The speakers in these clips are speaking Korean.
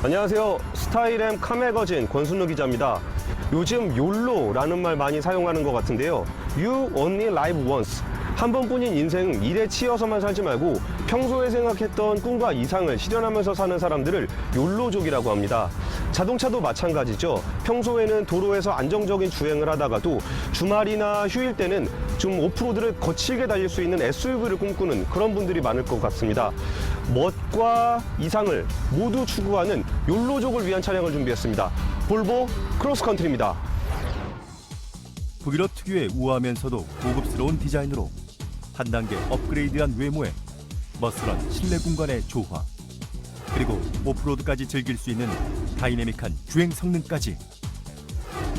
안녕하세요. 스타일M 카매거진 권순우 기자입니다. 요즘 욜로라는 말 많이 사용하는 것 같은데요. You only live once. 한 번뿐인 인생 일에 치여서만 살지 말고 평소에 생각했던 꿈과 이상을 실현하면서 사는 사람들을 욜로족이라고 합니다. 자동차도 마찬가지죠. 평소에는 도로에서 안정적인 주행을 하다가도 주말이나 휴일 때는 좀 오프로드를 거칠게 달릴 수 있는 SUV를 꿈꾸는 그런 분들이 많을 것 같습니다. 멋과 이상을 모두 추구하는 욜로족을 위한 차량을 준비했습니다. 볼보 크로스컨트리입니다. 북유럽 특유의 우아하면서도 고급스러운 디자인으로 한 단계 업그레이드한 외모에 멋스런 실내 공간의 조화, 그리고 오프로드까지 즐길 수 있는 다이내믹한 주행 성능까지,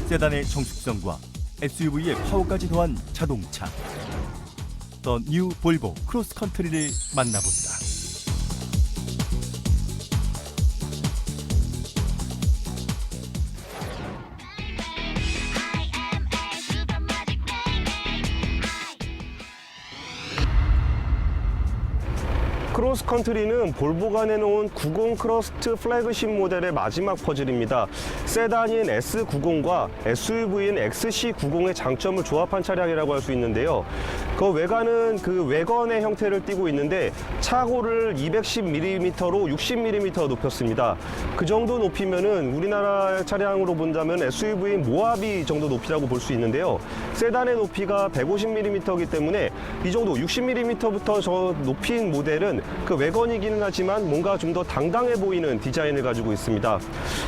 세단의 정숙성과 SUV의 파워까지 더한 자동차. 더 뉴 볼보 크로스컨트리를 만나봅니다. 크로스컨트리는 볼보가 내놓은 90 크러스트 플래그십 모델의 마지막 퍼즐입니다. 세단인 S90과 SUV인 XC90의 장점을 조합한 차량이라고 할 수 있는데요. 그 외관은 그 외건의 형태를 띠고 있는데 차고를 210mm로 60mm 높였습니다. 그 정도 높이면은 우리나라 차량으로 본다면 SUV인 모하비 정도 높이라고 볼 수 있는데요. 세단의 높이가 150mm이기 때문에 이 정도 60mm부터 저 높인 모델은 그 외건이기는 하지만 뭔가 좀 더 당당해 보이는 디자인을 가지고 있습니다.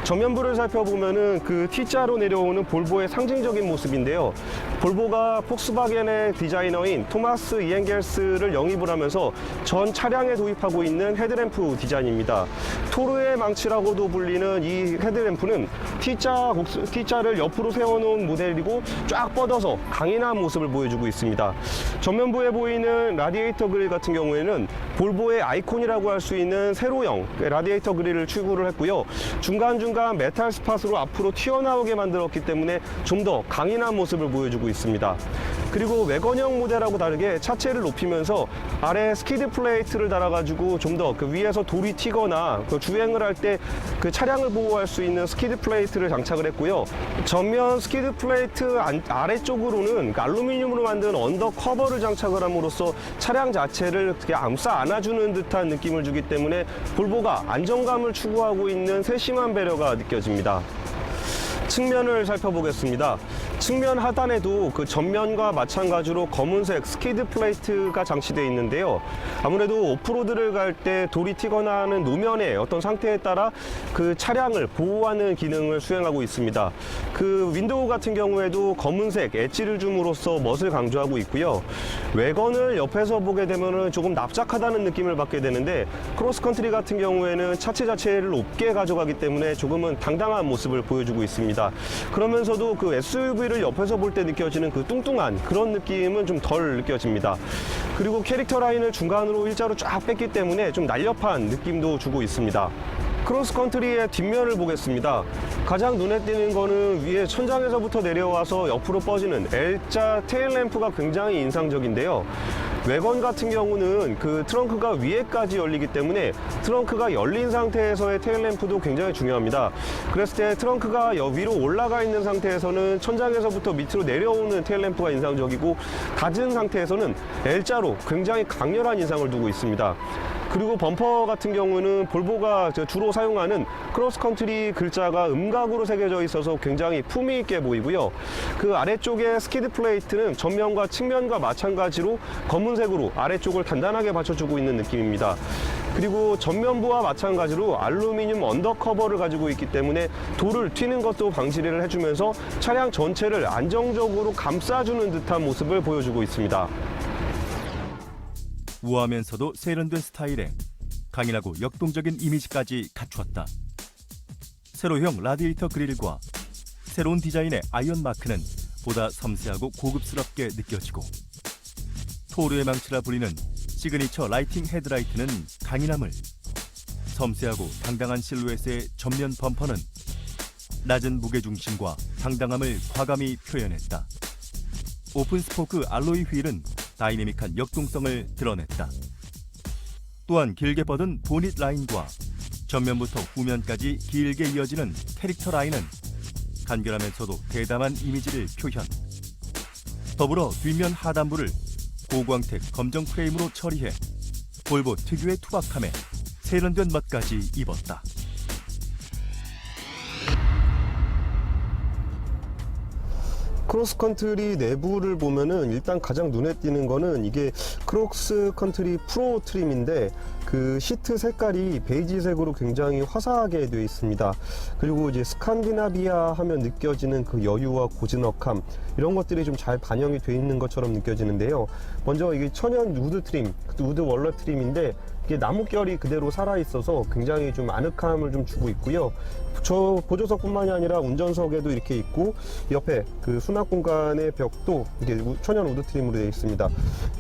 전면부를 살펴보면은 그 T자로 내려오는 볼보의 상징적인 모습인데요. 볼보가 폭스바겐의 디자이너인 토마스 이엔겔스를 영입을 하면서 전 차량에 도입하고 있는 헤드램프 디자인입니다. 토르의 망치라고도 불리는 이 헤드램프는 T자를 옆으로 세워놓은 모델이고 쫙 뻗어서 강인한 모습을 보여주고 있습니다. 전면부에 보이는 라디에이터 그릴 같은 경우에는 볼보의 아이콘이라고 할 수 있는 세로형 라디에이터 그릴을 추구를 했고요. 중간중간 메탈 스팟으로 앞으로 튀어나오게 만들었기 때문에 좀 더 강인한 모습을 보여주고 있습니다. 그리고 외건형 모델하고 다르게 차체를 높이면서 아래 스키드 플레이트를 달아가지고 좀 더 그 위에서 돌이 튀거나 그 주행을 할 때 그 차량을 보호할 수 있는 스키드 플레이트를 장착을 했고요. 전면 스키드 플레이트 아래쪽으로는 알루미늄으로 만든 언더 커버를 장착을 함으로써 차량 자체를 암싸 안아주는 듯한 느낌을 주기 때문에 볼보가 안정감을 추구하고 있는 세심한 배려가 느껴집니다. 측면을 살펴보겠습니다. 측면 하단에도 그 전면과 마찬가지로 검은색 스키드 플레이트가 장치되어 있는데요. 아무래도 오프로드를 갈 때 돌이 튀거나 하는 노면의 어떤 상태에 따라 그 차량을 보호하는 기능을 수행하고 있습니다. 그 윈도우 같은 경우에도 검은색 엣지를 줌으로써 멋을 강조하고 있고요. 외건을 옆에서 보게 되면 조금 납작하다는 느낌을 받게 되는데 크로스컨트리 같은 경우에는 차체 자체를 높게 가져가기 때문에 조금은 당당한 모습을 보여주고 있습니다. 그러면서도 그 SUV를 옆에서 볼 때 느껴지는 그 뚱뚱한 그런 느낌은 좀 덜 느껴집니다. 그리고 캐릭터 라인을 중간으로 일자로 쫙 뺐기 때문에 좀 날렵한 느낌도 주고 있습니다. 크로스컨트리의 뒷면을 보겠습니다. 가장 눈에 띄는 거는 위에 천장에서부터 내려와서 옆으로 뻗지는 L자 테일램프가 굉장히 인상적인데요. 외건 같은 경우는 그 트렁크가 위에까지 열리기 때문에 트렁크가 열린 상태에서의 테일램프도 굉장히 중요합니다. 그랬을 때 트렁크가 위로 올라가 있는 상태에서는 천장에서부터 밑으로 내려오는 테일램프가 인상적이고, 닫은 상태에서는 L자로 굉장히 강렬한 인상을 두고 있습니다. 그리고 범퍼 같은 경우는 볼보가 주로 사용하는 크로스컨트리 글자가 음각으로 새겨져 있어서 굉장히 품위 있게 보이고요. 그 아래쪽에 스키드 플레이트는 전면과 측면과 마찬가지로 검은색으로 아래쪽을 단단하게 받쳐주고 있는 느낌입니다. 그리고 전면부와 마찬가지로 알루미늄 언더커버를 가지고 있기 때문에 돌을 튀는 것도 방지를 해주면서 차량 전체를 안정적으로 감싸주는 듯한 모습을 보여주고 있습니다. 우아하면서도 세련된 스타일에 강인하고 역동적인 이미지까지 갖추었다. 세로형 라디에이터 그릴과 새로운 디자인의 아이언 마크는 보다 섬세하고 고급스럽게 느껴지고, 토르의 망치라 불리는 시그니처 라이팅 헤드라이트는 강인함을, 섬세하고 당당한 실루엣의 전면 범퍼는 낮은 무게중심과 당당함을 과감히 표현했다. 오픈 스포크 알로이 휠은 다이내믹한 역동성을 드러냈다. 또한 길게 뻗은 보닛 라인과 전면부터 후면까지 길게 이어지는 캐릭터 라인은 간결하면서도 대담한 이미지를 표현. 더불어 뒷면 하단부를 고광택 검정 프레임으로 처리해 볼보 특유의 투박함에 세련된 맛까지 입었다. 크로스컨트리 내부를 보면은 일단 가장 눈에 띄는 거는 이게 크로스컨트리 프로 트림인데 그 시트 색깔이 베이지색으로 굉장히 화사하게 되어 있습니다. 그리고 이제 스칸디나비아 하면 느껴지는 그 여유와 고즈넉함 이런 것들이 좀 잘 반영이 되어 있는 것처럼 느껴지는데요. 먼저 이게 천연 우드 트림, 우드 월넛 트림인데 이게 나뭇결이 그대로 살아 있어서 굉장히 좀 아늑함을 좀 주고 있고요. 저 보조석뿐만이 아니라 운전석에도 이렇게 있고 옆에 그 수납 공간의 벽도 이게 천연 우드 트림으로 되어 있습니다.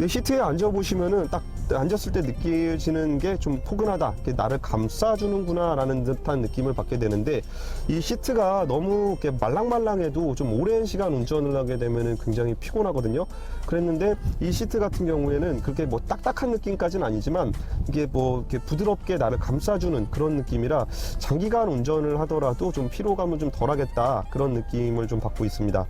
시트에 앉아 보시면은 딱 앉았을 때 느껴지는 게 좀 포근하다, 나를 감싸주는구나 라는 듯한 느낌을 받게 되는데, 이 시트가 너무 이렇게 말랑말랑해도 좀 오랜 시간 운전을 하게 되면은 굉장히 피곤하거든요. 그랬는데 이 시트 같은 경우에는 그렇게 뭐 딱딱한 느낌까지는 아니지만 이게 뭐 이렇게 부드럽게 나를 감싸주는 그런 느낌이라 장기간 운전을 하더라도 좀 피로감은 좀 덜하겠다, 그런 느낌을 좀 받고 있습니다.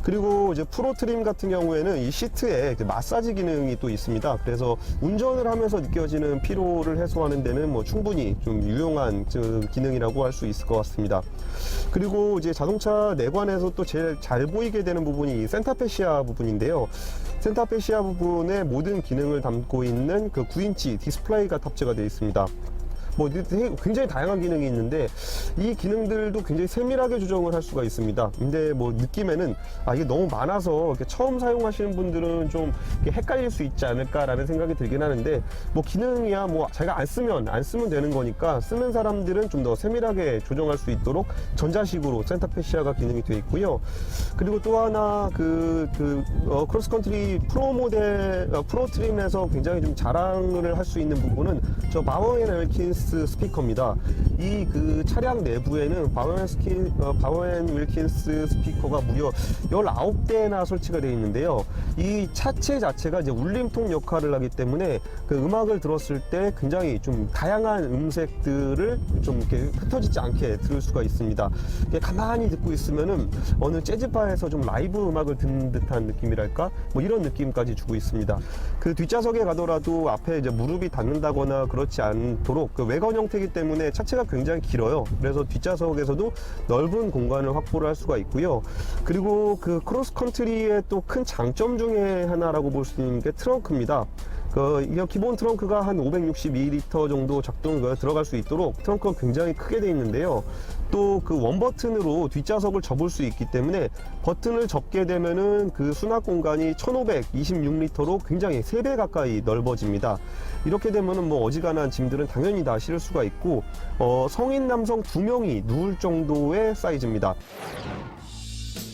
그리고 이제 프로 트림 같은 경우에는 이 시트에 마사지 기능이 또 있습니다. 그래서 운전을 하면서 느껴지는 피로를 해소하는 데는 뭐 충분히 좀 유용한 기능이라고 할 수 있을 것 같습니다. 그리고 이제 자동차 내관에서 또 제일 잘 보이게 되는 부분이 이 센터페시아 부분인데요. 센터페시아 부분의 모든 기능을 담고 있는 그 9인치 디스플레이가 탑재가 되어 있습니다. 뭐 굉장히 다양한 기능이 있는데 이 기능들도 굉장히 세밀하게 조정을 할 수가 있습니다. 근데 뭐 느낌에는 이게 너무 많아서 이렇게 처음 사용하시는 분들은 좀 헷갈릴 수 있지 않을까라는 생각이 들긴 하는데, 뭐 기능이야 뭐 자기가 안 쓰면 되는 거니까 쓰는 사람들은 좀 더 세밀하게 조정할 수 있도록 전자식으로 센터페시아가 기능이 되어 있고요. 그리고 또 하나 크로스컨트리 프로 모델 프로 트림에서 굉장히 좀 자랑을 할 수 있는 부분은 저 바워 앤 윌킨스 스피커입니다. 이 그 차량 내부에는 바워 앤 윌킨스 스피커가 무려 19대나 설치가 되어 있는데요. 이 차체 자체가 이제 울림통 역할을 하기 때문에 그 음악을 들었을 때 굉장히 좀 다양한 음색들을 좀 이렇게 흩어지지 않게 들을 수가 있습니다. 가만히 듣고 있으면은 어느 재즈바에서 좀 라이브 음악을 듣는 듯한 느낌이랄까, 뭐 이런 느낌까지 주고 있습니다. 그 뒷좌석에 가더라도 앞에 이제 무릎이 닿는다거나 그렇지 않도록 그 외관 형태이기 때문에 차체가 굉장히 길어요. 그래서 뒷좌석에서도 넓은 공간을 확보를 할 수가 있고요. 그리고 그 크로스컨트리의 또 큰 장점 중에 하나라고 볼 수 있는 게 트렁크입니다. 기본 트렁크가 한 562리터 정도 들어갈 수 있도록 트렁크가 굉장히 크게 되어 있는데요. 또 그 원 버튼으로 뒷좌석을 접을 수 있기 때문에 버튼을 접게 되면은 그 수납 공간이 1526리터로 굉장히 3배 가까이 넓어집니다. 이렇게 되면은 뭐 어지간한 짐들은 당연히 다 실을 수가 있고, 성인 남성 2명이 누울 정도의 사이즈입니다.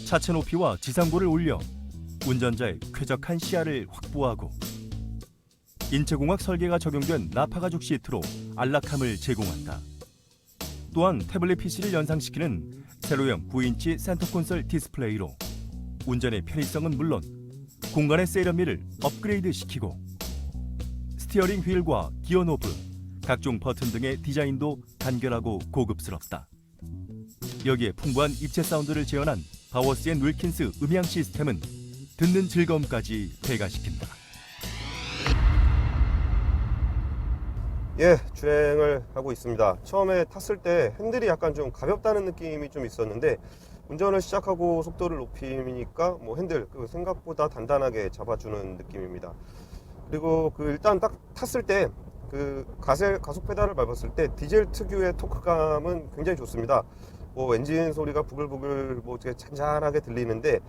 차체 높이와 지상고를 올려 운전자의 쾌적한 시야를 확보하고 인체공학 설계가 적용된 나파가죽 시트로 안락함을 제공한다. 또한 태블릿 PC를 연상시키는 세로형 9인치 센터 콘솔 디스플레이로 운전의 편의성은 물론 공간의 세련미를 업그레이드 시키고 스티어링 휠과 기어 노브, 각종 버튼 등의 디자인도 간결하고 고급스럽다. 여기에 풍부한 입체 사운드를 재현한 바워스 앤 윌킨스 음향 시스템은 듣는 즐거움까지 배가시킨다. 예, 주행을 하고 있습니다. 처음에 탔을 때 핸들이 약간 좀 가볍다는 느낌이 좀 있었는데, 운전을 시작하고 속도를 높이니까 뭐 핸들 생각보다 단단하게 잡아주는 느낌입니다. 그리고 일단 딱 탔을 때 가속 페달을 밟았을 때 디젤 특유의 토크감은 굉장히 좋습니다. 뭐 엔진 소리가 부글부글 뭐 되게 잔잔하게 들리는데,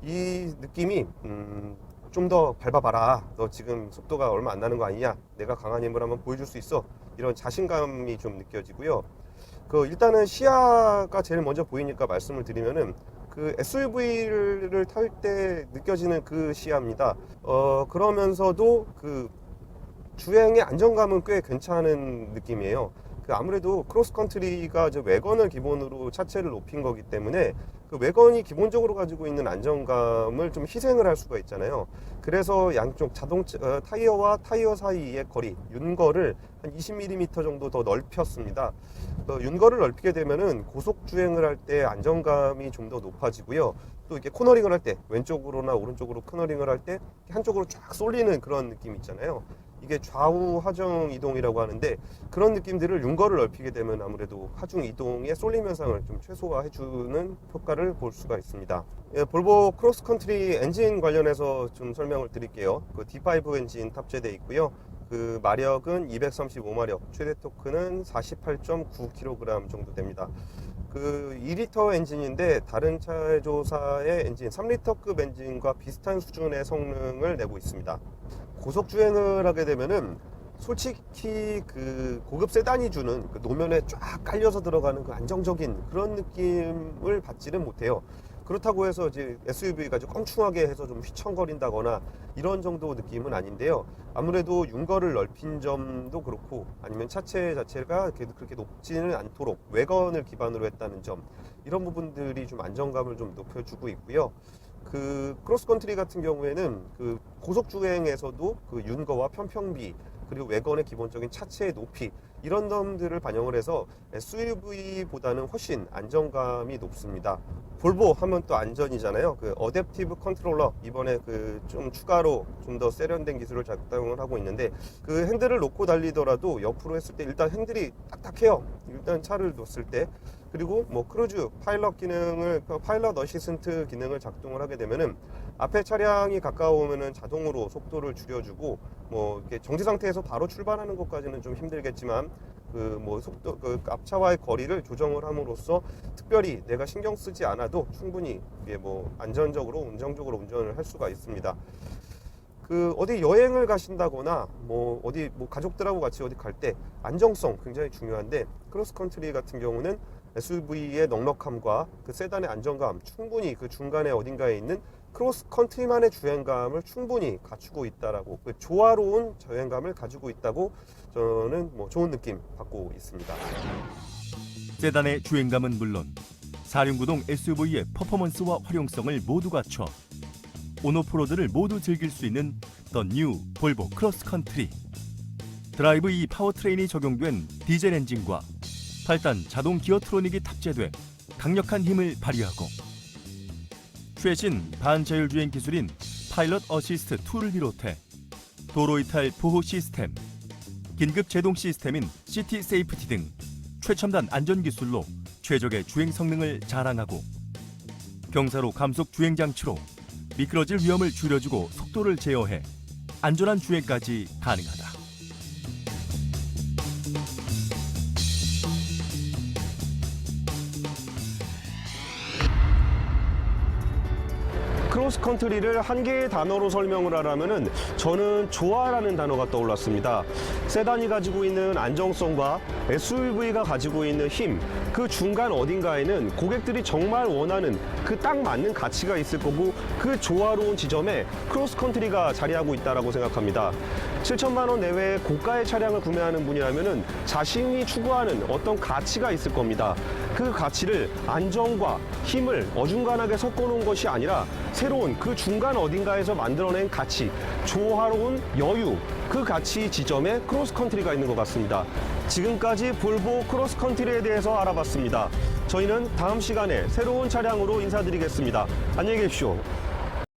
이 느낌이 좀 더 밟아봐라, 너 지금 속도가 얼마 안 나는 거 아니냐, 내가 강한 힘을 한번 보여줄 수 있어, 이런 자신감이 좀 느껴지고요. 일단은 시야가 제일 먼저 보이니까 말씀을 드리면은 SUV를 탈 때 느껴지는 그 시야입니다. 그러면서도 주행의 안정감은 꽤 괜찮은 느낌이에요. 아무래도 크로스컨트리가 이제 외건을 기본으로 차체를 높인 거기 때문에 그 외건이 기본적으로 가지고 있는 안정감을 좀 희생을 할 수가 있잖아요. 그래서 양쪽 타이어와 타이어 사이의 거리, 윤거를 한 20mm 정도 더 넓혔습니다. 윤거를 넓히게 되면은 고속 주행을 할 때 안정감이 좀 더 높아지고요. 또 이렇게 코너링을 할 때 왼쪽으로나 오른쪽으로 코너링을 할 때 한쪽으로 쫙 쏠리는 그런 느낌 있잖아요. 이게 좌우 하중 이동이라고 하는데 그런 느낌들을 윤거를 넓히게 되면 아무래도 하중 이동의 쏠림 현상을 좀 최소화해주는 효과를 볼 수가 있습니다. 예, 볼보 크로스컨트리 엔진 관련해서 좀 설명을 드릴게요. 그 D5 엔진 탑재되어 있고요. 그 마력은 235마력, 최대 토크는 48.9kg 정도 됩니다. 그 2리터 엔진인데 다른 차조사의 엔진 3리터급 엔진과 비슷한 수준의 성능을 내고 있습니다. 고속 주행을 하게 되면은 솔직히 그 고급 세단이 주는 그 노면에 쫙 깔려서 들어가는 그 안정적인 그런 느낌을 받지는 못해요. 그렇다고 해서 이제 SUV가 좀 껑충하게 해서 좀 휘청거린다거나 이런 정도 느낌은 아닌데요. 아무래도 윤거를 넓힌 점도 그렇고 아니면 차체 자체가 그렇게 높지는 않도록 외건을 기반으로 했다는 점, 이런 부분들이 좀 안정감을 좀 높여주고 있고요. 그 크로스컨트리 같은 경우에는 그 고속 주행에서도 그 윤거와 편평비, 그리고 외건의 기본적인 차체의 높이, 이런 점들을 반영을 해서 SUV보다는 훨씬 안정감이 높습니다. 볼보 하면 또 안전이잖아요. 그 어댑티브 컨트롤러, 이번에 그 좀 추가로 좀 더 세련된 기술을 작동을 하고 있는데, 그 핸들을 놓고 달리더라도 옆으로 했을 때 일단 핸들이 딱딱해요. 일단 차를 놓았을 때. 그리고 뭐 크루즈 파일럿 기능을, 파일럿 어시스턴트 기능을 작동을 하게 되면은 앞에 차량이 가까우면은 자동으로 속도를 줄여주고, 뭐 이렇게 정지 상태에서 바로 출발하는 것까지는 좀 힘들겠지만 그 뭐 속도, 그 앞차와의 거리를 조정을 함으로써 특별히 내가 신경 쓰지 않아도 충분히 이게 뭐 안전적으로 운전적으로 운전을 할 수가 있습니다. 그 어디 여행을 가신다거나 뭐 어디 뭐 가족들하고 같이 어디 갈 때 안정성 굉장히 중요한데, 크로스컨트리 같은 경우는 SUV의 넉넉함과 그 세단의 안정감, 충분히 그 중간에 어딘가에 있는 크로스컨트리만의 주행감을 충분히 갖추고 있다라고, 그 조화로운 주행감을 가지고 있다고 저는 뭐 좋은 느낌 받고 있습니다. 세단의 주행감은 물론 4륜구동 SUV의 퍼포먼스와 활용성을 모두 갖춰 온오프로드를 모두 즐길 수 있는 The New 볼보 크로스컨트리. 드라이브 E 파워트레인이 적용된 디젤 엔진과 8단 자동 기어트로닉이 탑재돼 강력한 힘을 발휘하고, 최신 반자율주행 기술인 파일럿 어시스트 2를 비롯해 도로 이탈 보호 시스템, 긴급 제동 시스템인 시티 세이프티 등 최첨단 안전 기술로 최적의 주행 성능을 자랑하고, 경사로 감속 주행 장치로 미끄러질 위험을 줄여주고 속도를 제어해 안전한 주행까지 가능하다. 크로스컨트리를 한 개의 단어로 설명을 하라면은 저는 좋아라는 단어가 떠올랐습니다. 세단이 가지고 있는 안정성과 SUV가 가지고 있는 힘, 그 중간 어딘가에는 고객들이 정말 원하는 그 딱 맞는 가치가 있을 거고, 그 조화로운 지점에 크로스컨트리가 자리하고 있다고 생각합니다. 7천만 원 내외의 고가의 차량을 구매하는 분이라면은 자신이 추구하는 어떤 가치가 있을 겁니다. 그 가치를 안정과 힘을 어중간하게 섞어놓은 것이 아니라 새로운 그 중간 어딘가에서 만들어낸 가치, 조화로운 여유, 그 가치 지점에 크로스컨트리가 있는 것 같습니다. 지금까지 볼보 크로스컨트리에 대해서 알아봤습니다. 저희는 다음 시간에 새로운 차량으로 인사드리겠습니다. 안녕히 계십시오.